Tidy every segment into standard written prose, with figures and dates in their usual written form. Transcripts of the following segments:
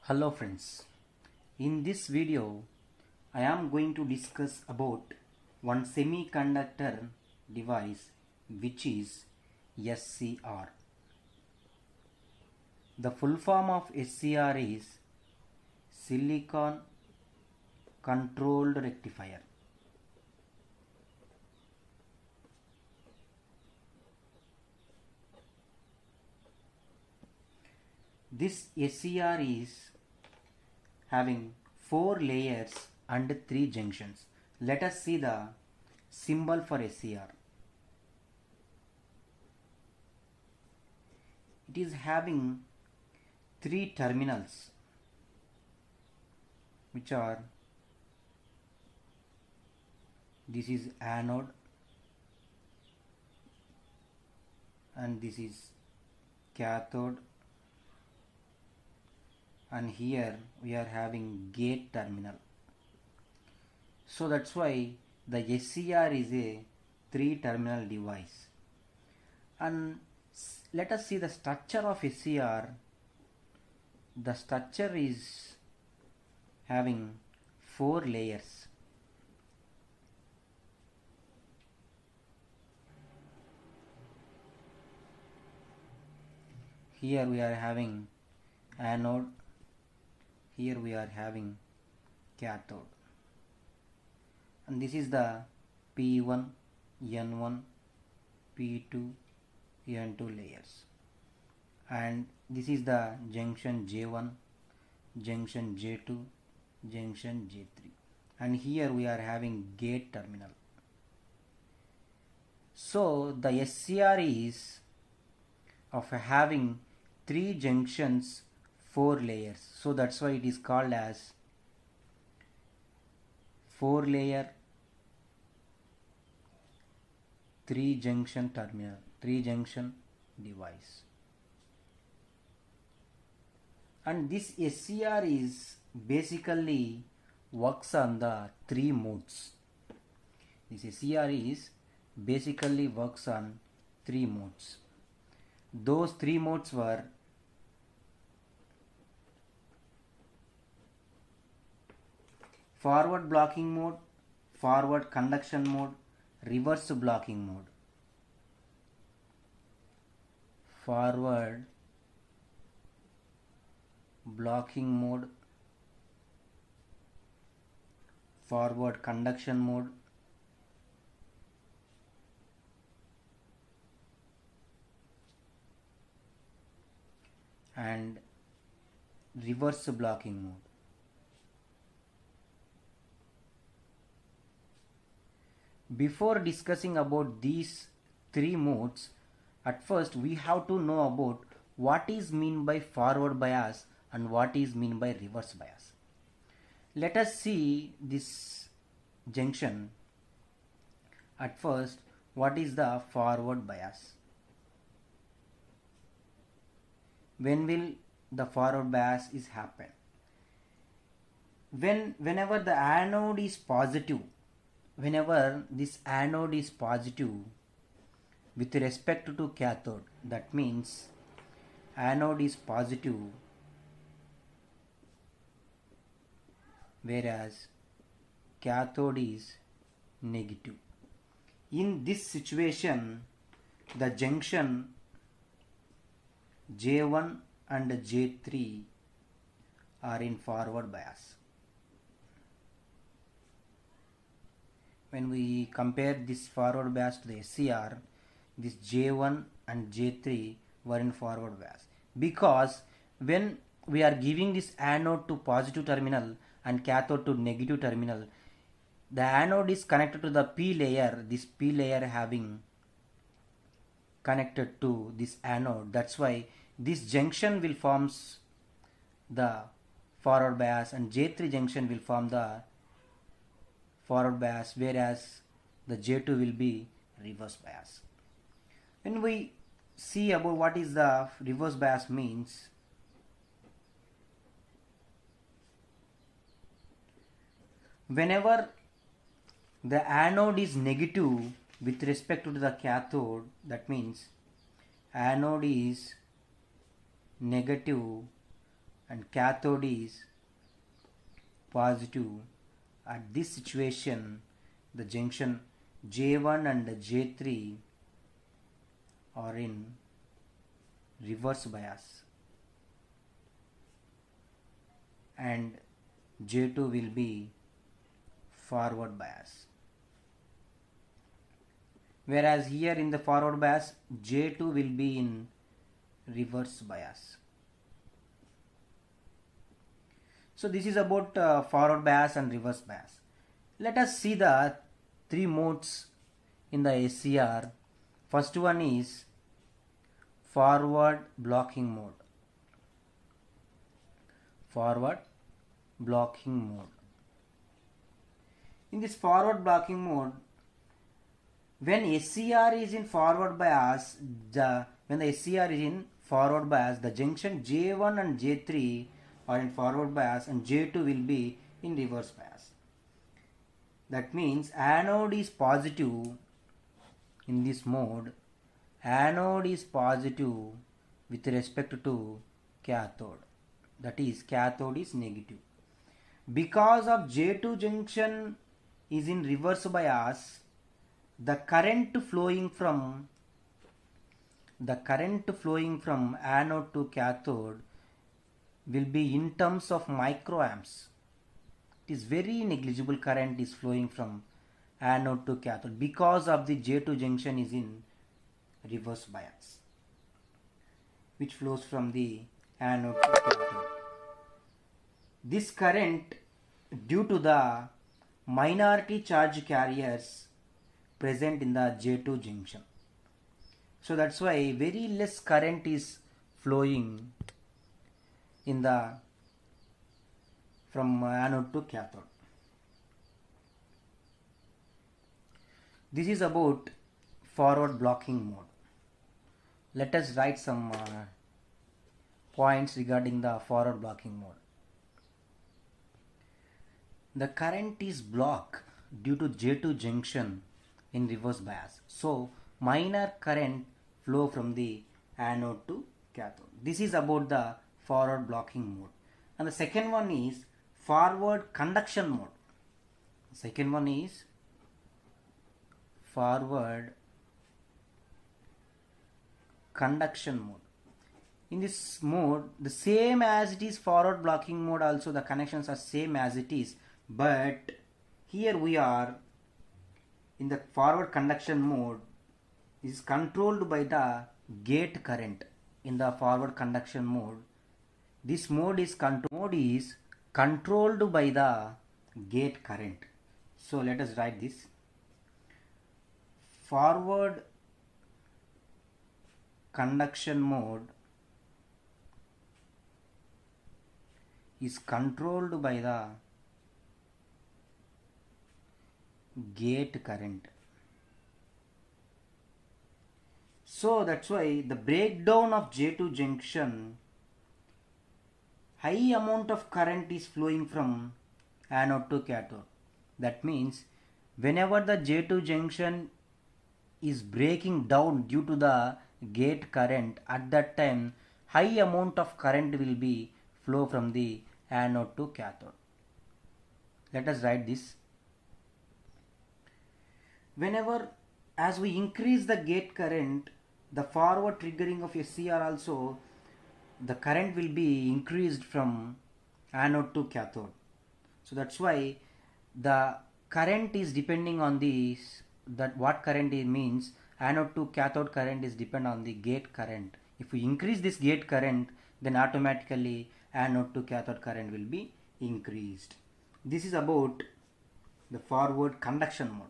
Hello friends, in this video I am going to discuss about one semiconductor device which is SCR. The full form of SCR is Silicon Controlled Rectifier. This SCR is having 4 layers and 3 junctions. Let us see the symbol for SCR. It is having 3 terminals which are, this is anode and this is cathode, and here we are having gate terminal. So that's why the SCR is a 3 terminal device. And let us see the structure of SCR. The structure is having 4 layers. Here we are having anode, here we are having cathode, and this is the P1, N1, P2, N2 layers, and this is the junction J1, junction J2, junction J3, and here we are having gate terminal. So the SCR is of having 3 junctions, 4 layers. So that's why it is called as 4 layer 3 junction terminal, 3 junction device. And this SCR is basically works on the 3 modes. This SCR is basically works on 3 modes. Those 3 modes were forward blocking mode, forward conduction mode, reverse blocking mode. Forward blocking mode, forward conduction mode, and reverse blocking mode. Before discussing about these 3 modes, at first we have to know about what is mean by forward bias and what is mean by reverse bias. Let us see this junction. At first, what is the forward bias? When will the forward bias is happen? Whenever the anode is positive, whenever this anode is positive with respect to cathode, that means anode is positive whereas cathode is negative. In this situation, the junction J1 and J3 are in forward bias. When we compare this forward bias to the SCR, this J1 and J3 were in forward bias, because when we are giving this anode to positive terminal and cathode to negative terminal, the anode is connected to the P layer, this P layer having connected to this anode. That's why this junction will forms the forward bias and J3 junction will form the forward bias, whereas the J2 will be reverse bias. When we see about what is the reverse bias means, whenever the anode is negative with respect to the cathode, that means anode is negative and cathode is positive. At this situation, the junction J1 and J3 are in reverse bias and J2 will be forward bias. Whereas here in the forward bias, J2 will be in reverse bias. So this is about forward bias and reverse bias. Let us see the three modes in the SCR. First one is forward blocking mode. Forward blocking mode. In this forward blocking mode, when SCR is in forward bias, the junction J1 and J3 are in forward bias and J2 will be in reverse bias. That means anode is positive in this mode. Anode is positive with respect to cathode. That is, cathode is negative. Because of J2 junction is in reverse bias, the current flowing from anode to cathode will be in terms of microamps. It is very negligible current is flowing from anode to cathode because of the J2 junction is in reverse bias, which flows from the anode to cathode. This current, due to the minority charge carriers present in the J2 junction. So that's why very less current is flowing in the from anode to cathode. This is about forward blocking mode. Let us write some points regarding the forward blocking mode. The current is blocked due to J2 junction in reverse bias. So minor current flow from the anode to cathode. This is about the forward blocking mode. And the second one is forward conduction mode. Second one is forward conduction mode. In this mode, the same as it is forward blocking mode, also the connections are same as it is, but here we are in the forward conduction mode is controlled by the gate current. In the forward conduction mode, this mode is controlled by the gate current. So let us write this. Forward conduction mode is controlled by the gate current. So that's why the breakdown of J2 junction, high amount of current is flowing from anode to cathode. That means whenever the J2 junction is breaking down due to the gate current, at that time high amount of current will be flow from the anode to cathode. Let us write this. Whenever as we increase the gate current, the forward triggering of SCR also, the current will be increased from anode to cathode. So that's why the current is depending on this, that what current it means, anode to cathode current is depend on the gate current. If we increase this gate current, then automatically anode to cathode current will be increased. This is about the forward conduction mode.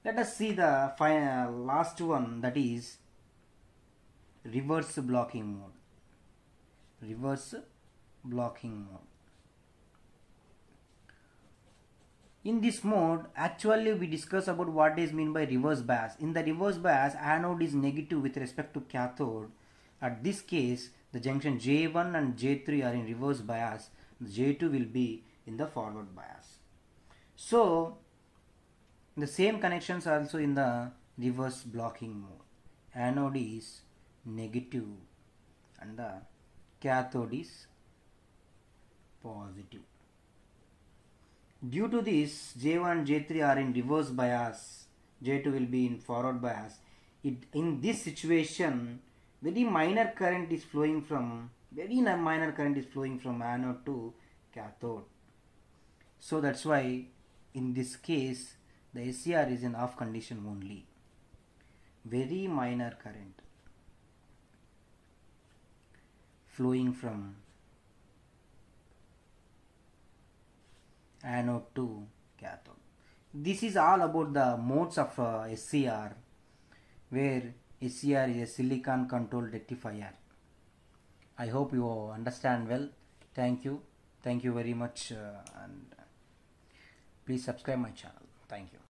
Let us see the last one, that is reverse blocking mode. Reverse blocking mode. In this mode, actually we discuss about what is mean by reverse bias. In the reverse bias, anode is negative with respect to cathode. At this case, the junction J1 and J3 are in reverse bias. J2 will be in the forward bias. So the same connections are also in the reverse blocking mode. Anode is negative and the cathode is positive. Due to this, J1 and J3 are in reverse bias, J2 will be in forward bias. In this situation, very minor current is flowing from anode to cathode. So that's why in this case the SCR is in off condition only. Very minor current flowing from anode to cathode. This is all about the modes of SCR, where SCR is a silicon controlled rectifier. I hope you understand well. Thank you very much, and please subscribe my channel. Thank you.